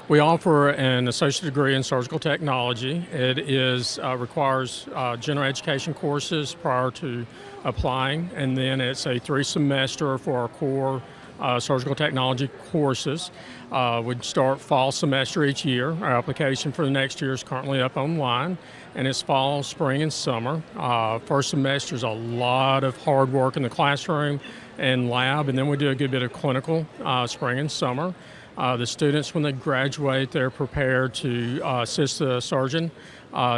We offer an associate degree in surgical technology. It requires general education courses prior to applying, and then it's a 3-semester for our core surgical technology courses. We start fall semester each year. Our application for the next year is currently up online, and it's fall, spring, and summer. First semester is a lot of hard work in the classroom and lab, and then we do a good bit of clinical spring and summer. The students, when they graduate, they're prepared to assist the surgeon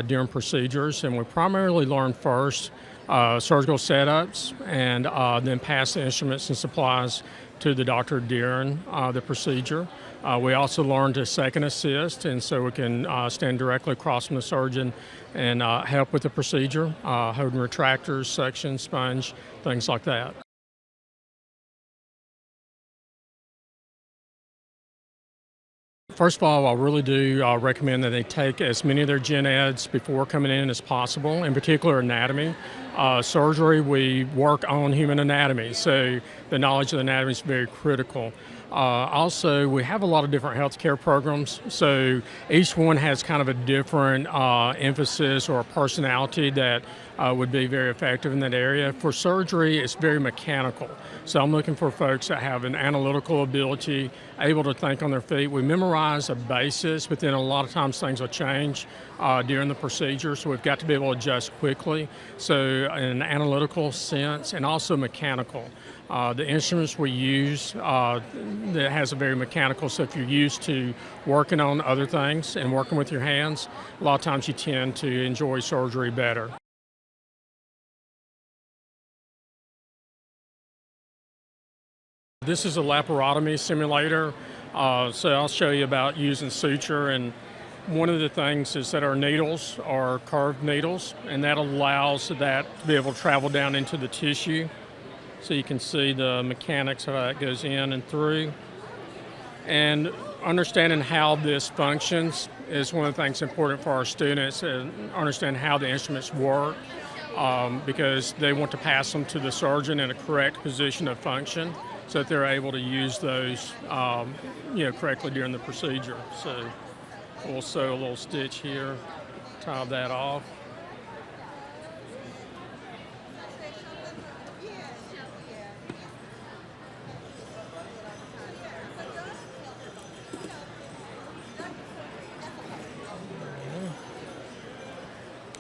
during procedures, and we primarily learn first surgical setups and then pass the instruments and supplies to the doctor during the procedure. We also learn to second assist, and so we can stand directly across from the surgeon and help with the procedure, holding retractors, suction, sponge, things like that. First of all, I really do recommend that they take as many of their gen eds before coming in as possible, in particular anatomy. Surgery, we work on human anatomy, so the knowledge of the anatomy is very critical. Also, we have a lot of different healthcare programs, so each one has kind of a different emphasis or personality that would be very effective in that area. For surgery, it's very mechanical, so I'm looking for folks that have an analytical ability, able to think on their feet. We memorize a basis, but then a lot of times things will change during the procedure, so we've got to be able to adjust quickly. So in an analytical sense and also mechanical. The instruments we use that has a very mechanical, so if you're used to working on other things and working with your hands, a lot of times you tend to enjoy surgery better. This is a laparotomy simulator, so I'll show you about using suture, and one of the things is that our needles are curved needles, and that allows that to be able to travel down into the tissue. So you can see the mechanics of how that goes in and through. And understanding how this functions is one of the things important for our students, and understand how the instruments work, because they want to pass them to the surgeon in a correct position of function so that they're able to use those correctly during the procedure. So we'll sew a little stitch here, tie that off.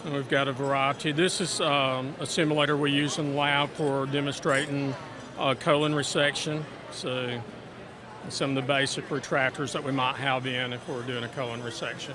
And we've got a variety. This is a simulator we use in the lab for demonstrating colon resection. So some of the basic retractors that we might have in if we're doing a colon resection.